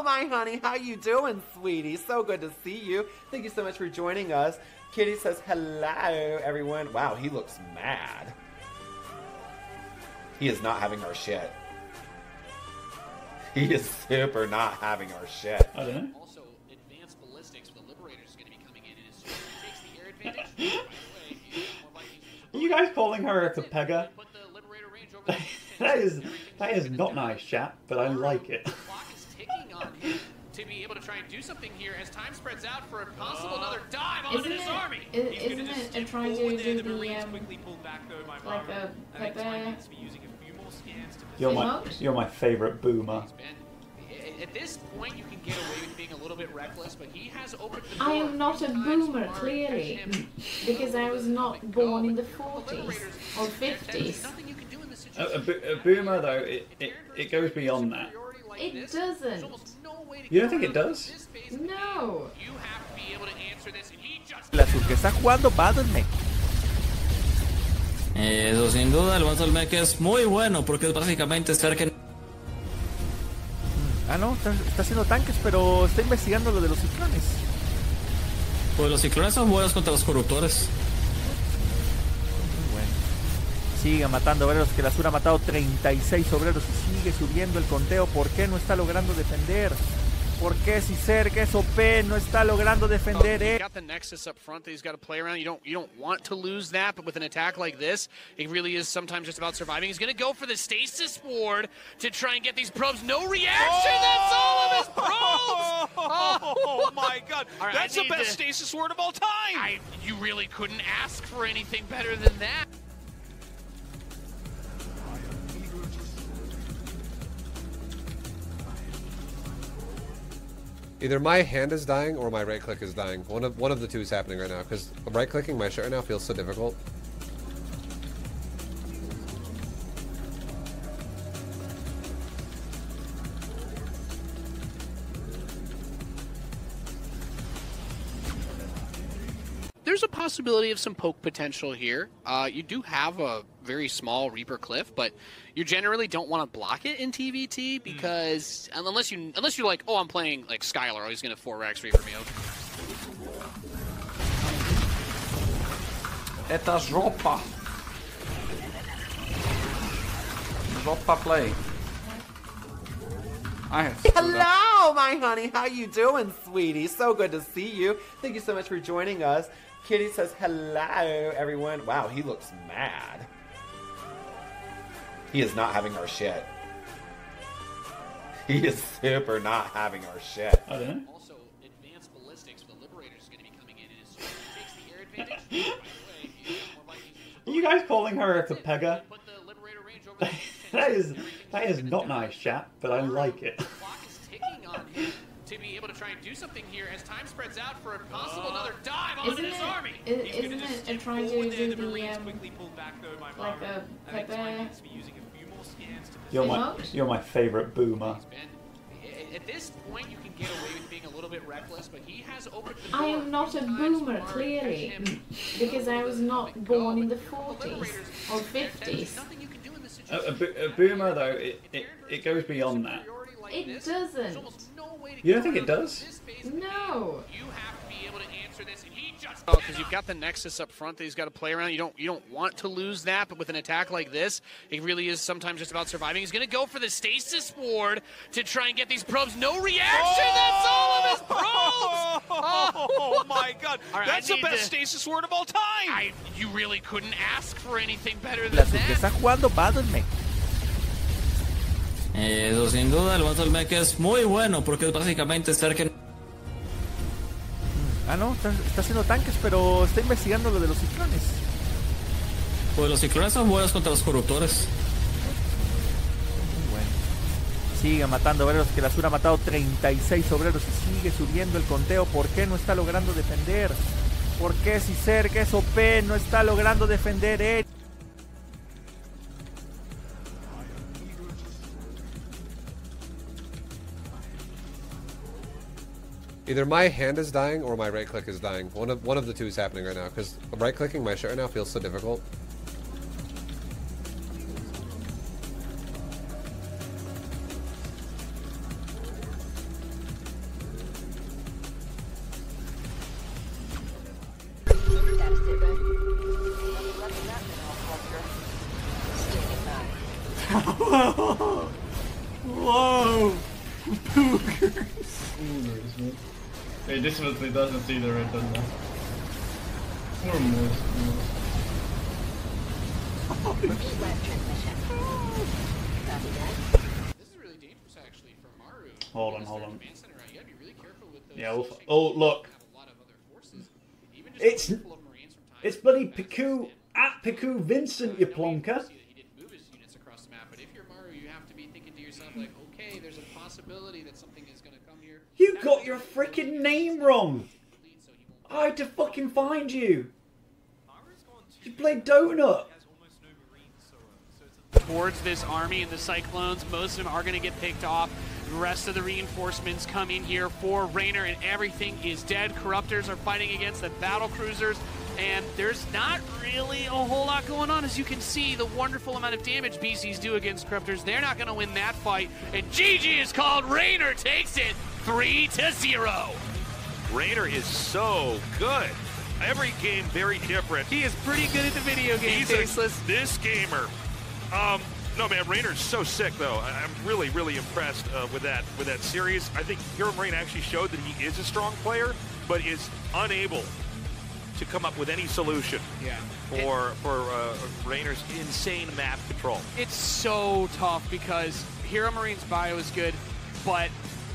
my honey. How you doing, sweetie? So good to see you. Thank you so much for joining us. Kitty says hello, everyone. Wow, he looks mad. He is not having our shit. He is super not having our shit. I don't know. Also, advanced ballistics, the Liberator's is going to be coming in, and as soon as he takes the air advantage, Are you guys calling her a Capega? that is not nice, chat, but I like it. The clock is ticking on him to be able to try and do something here as time spreads out for a possible another dive on his army. Isn't it trying to do the like a pepper? You're my favorite boomer. At this point, you can get away with being a little bit reckless, but he has opened the door. I am not a boomer, clearly, because I was not born in the 40s or 50s. A boomer, though, it goes beyond that. It doesn't. You don't think it does? No. You have to be able to answer this, and he just... El azul que está jugando Battle.mech. Eso sin duda, el Battle.mech es muy bueno porque es básicamente estar que... Ah, no, está haciendo tanques, pero está investigando lo de los ciclones. Pues los ciclones son buenos contra los corruptores. Muy bueno. Sigue matando obreros, que la Sur ha matado 36 obreros y sigue subiendo el conteo. ¿Por qué no está logrando defender? ¿Por qué si Cerca es OP no está logrando defender? He's got the Nexus up front that he's got to play around. You don't want to lose that, but with an attack like this, it really is sometimes just about surviving. He's going to go for the stasis ward to try and get these probes. No reaction. That's all of his probes. Oh my God! Right, that's the best stasis ward of all time. You really couldn't ask for anything better than that. Either my hand is dying or my right click is dying. One of the two is happening right now, because right clicking my shit right now feels so difficult. There's a possibility of some poke potential here. You do have a very small Reaper Cliff, but you generally don't want to block it in TVT because unless you're like, oh, I'm playing like Skyler, oh, he's gonna 4x Reaper me. Eta Zopa. Zopa play. Hello, my honey. How you doing, sweetie? So good to see you. Thank you so much for joining us. Kitty says hello, everyone. Wow, he looks mad. He is not having our shit. He is super not having our shit. I don't know. Also, advanced ballistics, the Liberator's is going to be coming in, and as soon as he takes the air advantage, Are you guys calling her a Capega? that is not nice, chat, but I like it. The clock is ticking on him to be able to try and do something here as time spreads out for a possible another dive on his army. Isn't it trying to do the like a pepper? You're my favorite boomer. At this point, you can get away with being a little bit reckless, but he has opened the door. I am not a boomer, clearly, because I was not born in the 40s or 50s. A boomer, though, it goes beyond that. It doesn't. You don't think it does? No. You have to be able to answer this, and he just... because you've got the Nexus up front that he's got to play around. You don't want to lose that, but with an attack like this, it really is sometimes just about surviving. He's going to go for the stasis ward to try and get these probes. No reaction. That's all of his probes. Oh my God! Right, that's the best stasis ward of all time. You really couldn't ask for anything better El than azul que está that. jugando Battle.mech. Eso sin duda, el Battle.mech es muy bueno porque es básicamente estar que... Ah, no, está haciendo tanques, pero está investigando lo de los ciclones. Pues los ciclones son buenos contra los corruptores. Muy bueno. Sigue matando obreros, que la Sur ha matado 36 obreros y sigue subiendo el conteo. ¿Por qué no está logrando defender? ¿Por qué si Cerca es OP no está logrando defender? Either my hand is dying or my right click is dying. One of the two is happening right now, because right clicking my shit right now feels so difficult. Hey, this one doesn't see the red button now. Poor Moose. This is really dangerous, actually, for Maru. Hold on. You gotta be really careful with those. Yeah. Oh, look. It's bloody Piku at Piku Vincent, you plonker. He didn't move his units across the map, but if you're Maru, you have to be thinking to yourself, like, okay, there's a possibility that something is going to come here. You got your freaking name wrong. I had to fucking find you. You played Donut. Towards this army and the Cyclones, most of them are going to get picked off. The rest of the reinforcements come in here for REYNOR, and everything is dead. Corruptors are fighting against the battle cruisers, and there's not really a whole lot going on. As you can see, the wonderful amount of damage BCs do against Corruptors, they're not going to win that fight, and GG is called. REYNOR takes it 3-0. REYNOR is so good. Every game very different. He is pretty good at the video game, Tasteless. This gamer. No man, REYNOR's so sick though. I'm really, really impressed with that series. I think Hero Marine actually showed that he is a strong player, but is unable to come up with any solution for REYNOR's insane map control. It's so tough because Hero Marine's bio is good, but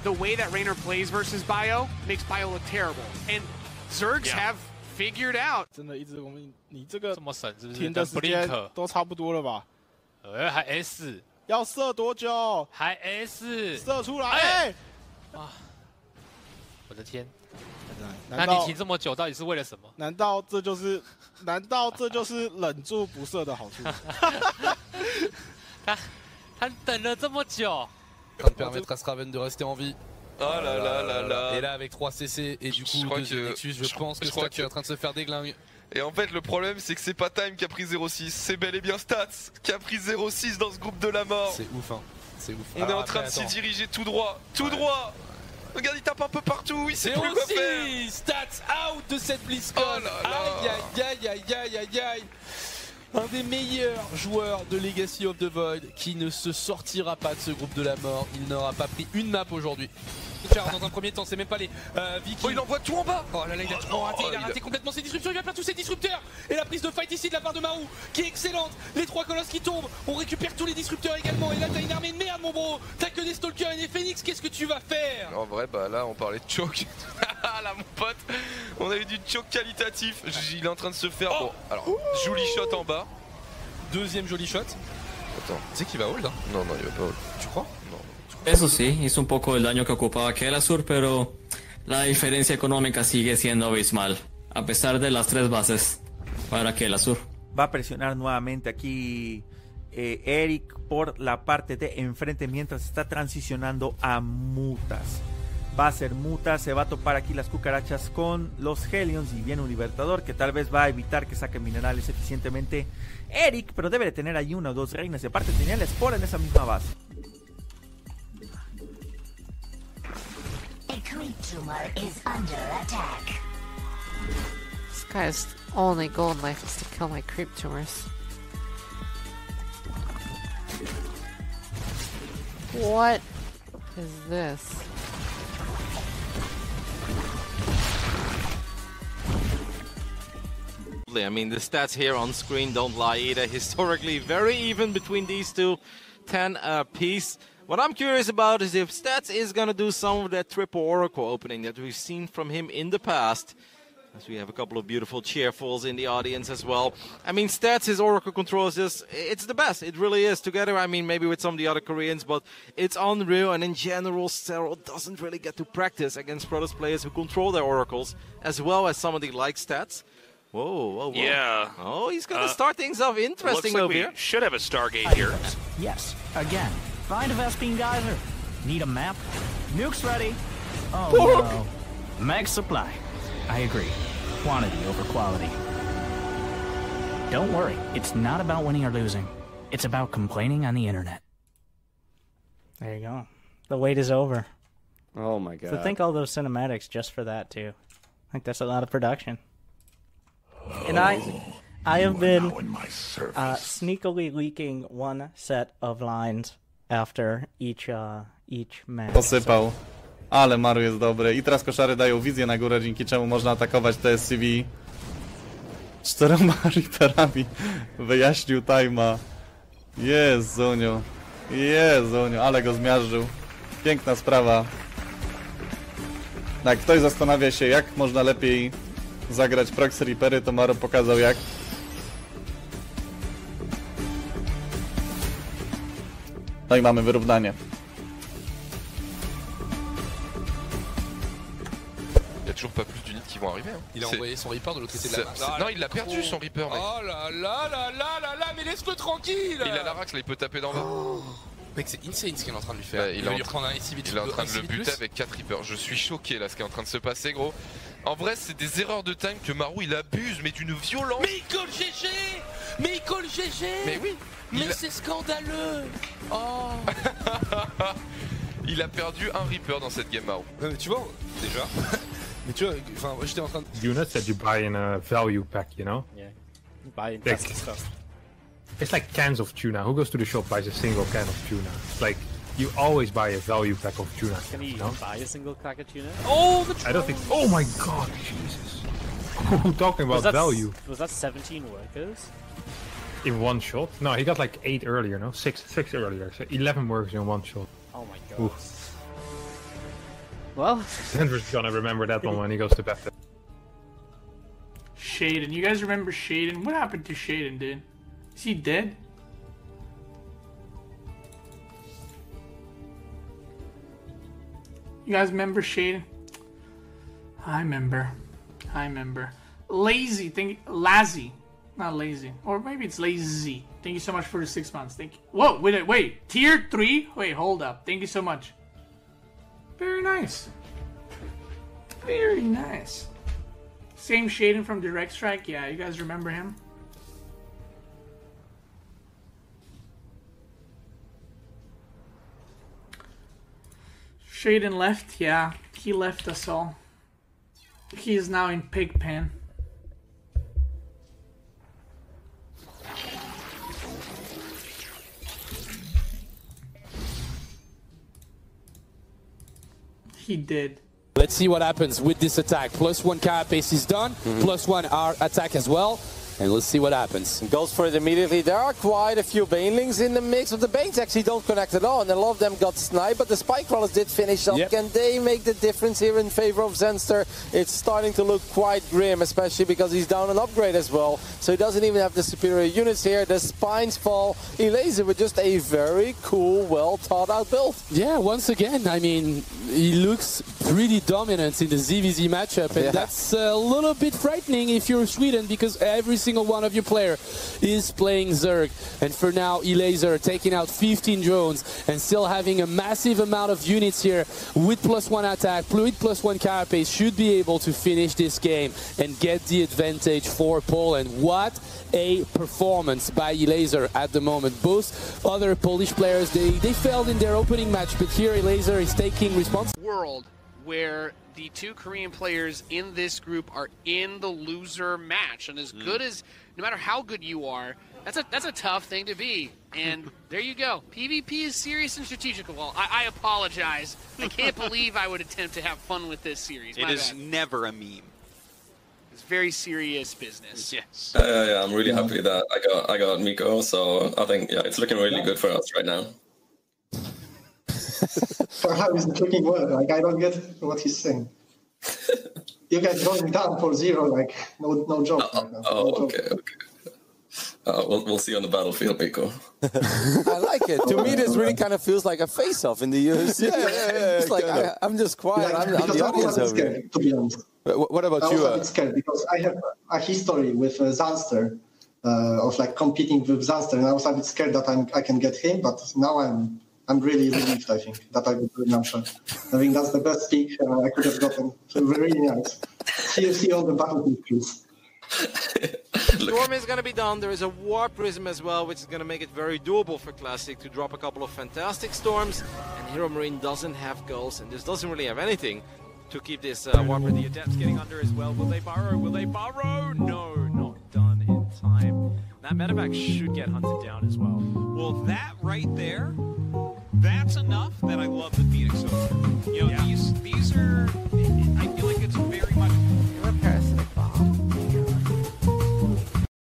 the way that REYNOR plays versus bio makes bio look terrible. And Zergs have figured out. 真的一直我们你这个这么省是不是？停的时间都差不多了吧？还 S， 要射多久？还 S， 射出来！哎，啊！我的天！那你停这么久，到底是为了什么？难道这就是忍住不射的好处？他等了这么久。permettre à Sraven de rester en vie. Oh là là là là. Et là avec 3 CC et du coup 2 Nexus, je pense que Stats est en train de se faire déglinguer. Et en fait le problème c'est que c'est pas Time qui a pris 0-6, c'est bel et bien Stats qui a pris 0-6 dans ce groupe de la mort. C'est ouf hein, c'est ouf. On est en train de s'y diriger tout droit, droit. Regarde il tape un peu partout, il sait plus quoi faire. Stats out de cette BlizzCon. Oh là là. Aïe. Un des meilleurs joueurs de Legacy of the Void qui ne se sortira pas de ce groupe de la mort. Il n'aura pas pris une map aujourd'hui. Dans un premier temps, c'est même pas les Vikings. Oh, il envoie tout en bas. Oh là là, il a trop raté, il a raté complètement ses disruptions, il va perdre tous ses disrupteurs. Et la prise de fight ici de la part de Maru qui est excellente. Les 3 colosses qui tombent, on récupère tous les disrupteurs également. Et là, t'as une armée de merde, mon bro. T'as que des stalkers et des phoenix, qu'est-ce que tu vas faire? En vrai, bah là, on parlait de choke. Là, mon pote, on a eu du choke qualitatif. Il est en train de se faire. Bon, alors, joli shot en bas. Deuxième joli shot. Attends, tu sais qu'il va hold hein? Non, il va pas hold. Tu crois? Non. Eso sí, hizo un poco el daño que ocupaba Kelasur, pero la diferencia económica sigue siendo abismal, a pesar de las 3 bases para Kelasur. Va a presionar nuevamente aquí Eric por la parte de enfrente mientras está transicionando a mutas. Va a ser mutas, se va a topar aquí las cucarachas con los Hellions y viene un libertador que tal vez va a evitar que saque minerales eficientemente Eric, pero debe de tener ahí 1 o 2 reinas y aparte tenía la espora en esa misma base. A creep tumor is under attack. This guy's only goal in life is to kill my creep tumors. What is this? I mean, the stats here on screen don't lie either. Historically, very even between these two, 10 apiece. What I'm curious about is if Stats is going to do some of that triple Oracle opening that we've seen from him in the past. As we have a couple of beautiful cheerfuls in the audience as well. I mean, Stats, his Oracle control is just, it's the best. It really is. Together, I mean, maybe with some of the other Koreans, but it's unreal. And in general, Cyril doesn't really get to practice against Protoss players who control their Oracles, as well as somebody like Stats. Whoa. Yeah. Oh, he's going to start things off interesting looks like over here. We should have a Stargate here. Yes, again. Find a Vespine geyser. Need a map? Nuke's ready. Oh no. Mag supply. I agree. Quantity over quality. Don't worry, it's not about winning or losing. It's about complaining on the internet. There you go. The wait is over. Oh my god. So think all those cinematics just for that too. I think that's a lot of production. And I have been sneakily leaking one set of lines after each match. Posypał. Ale Maru jest dobry. I teraz koszary dają wizję na górę, dzięki czemu można atakować TSCV. 4 Reaperami wyjaśnił time'a. Jezuniu. Jezuniu, ale go zmiażdżył. Piękna sprawa. Jak ktoś zastanawia się, jak można lepiej zagrać proxy Reapery, to Maru pokazał jak. No i mamy wyrównanie. Il y a toujours pas plus d'units qui vont arriver. Hein. Il a envoyé son Reaper de l'autre côté de la map. Non, il l'a perdu son Reaper, mec. Oh là là là là là là, mais laisse-le tranquille. Il a la rax là, il peut taper d'en bas. Mec, c'est insane ce qu'il est en train de lui faire. Bah, il va lui reprendre un ici vite. Il est en train de le buter avec 4 Reapers. Je suis choqué là, ce qui est en train de se passer, gros. En vrai, c'est des erreurs de time que Maru il abuse, mais d'une violence. Mais il colle GG. Mais il colle GG. Mais oui. Mais c'est scandaleux. Oh. Il a perdu un Reaper dans cette game, Maru. Mais tu vois, déjà. Mais tu vois, enfin, j'étais en train de... Units that you buy in a value pack, you know? Yeah. You buy in Like, stuff. it's like cans of tuna. Who goes to the shop buys a single can of tuna? It's like, you always buy a value pack of tuna. Can you know? buy a single pack of tuna? Oh, the I don't think... Oh my god, Jesus. Who talking about value? Was that 17 workers? In one shot? No, he got like 8 earlier, no? 6 earlier. So 11 workers in one shot. Oh my god. Oof. Well, Denver's gonna remember that one when he goes to bed. Shaden, you guys remember Shaden? What happened to Shaden, dude? Is he dead? You guys remember Shaden? I remember. Lazy, Lazzy. Not lazy. Or maybe it's lazy. Thank you so much for the 6 months. Thank you. Whoa, wait. Tier 3? Wait, hold up. Thank you so much. Very nice. Very nice. Same Shaden from Direct Strike. Yeah, you guys remember him? Shaden left. Yeah, he left us all. He is now in Pigpen. He did. Let's see what happens with this attack. +1 carapace is done, +1 R attack as well. And let's see what happens. Goes for it immediately. There are quite a few banelings in the mix, but the banes actually don't connect at all, and a lot of them got sniped, but the spike crawlers did finish up. Yep. Can they make the difference here in favor of Zenster? It's starting to look quite grim, especially because he's down an upgrade as well, so he doesn't even have the superior units here. The spines fall. Elazer with just a very cool, well thought out build. Yeah, once again, I mean, he looks pretty dominant in the ZVZ matchup, and that's a little bit frightening if you're Sweden, because every single one of your player is playing Zerg, and for now Elazer taking out 15 drones and still having a massive amount of units here with +1 attack, with +1 carapace, should be able to finish this game and get the advantage for Poland. What a performance by Elazer at the moment. Both other Polish players, they failed in their opening match, but here Elazer is taking responsibility. World where the two Korean players in this group are in the loser match, and as good as, no matter how good you are, that's a tough thing to be. And there you go. PvP is serious and strategical. Well, I apologize. I can't believe I would attempt to have fun with this series. It is never a meme. It's very serious business. Yes. Yeah, I'm really happy that I got Miko, so I think it's looking really good for us right now. For how is the clicking word? Like, I don't get what he's saying. You guys going down for 0, like, no joke. Right now. Okay. We'll see on the battlefield, Miko. I like it. To me, this really kind of feels like a face-off in the UFC. Yeah. It's like, I'm just quiet. Like, I'm the audience over here. To be honest. What about you? I'm a bit scared because I have a history with Zanster, of like competing with Zanster, and I was a bit scared that I can get him, but now I'm really relieved, I think, that I got Gloomshot. I think that's the best pick I could have gotten. So really nice. See on the battlefield, please. Storm is going to be done. There is a War Prism as well, which is going to make it very doable for Classic to drop a couple of fantastic storms. And Hero Marine doesn't have goals, and this doesn't really have anything to keep this War Prism. The Adepts getting under as well. Will they burrow? No, not done in time. That medevac should get hunted down as well. Well, that right there That's enough that I love the Phoenix over. You know, these are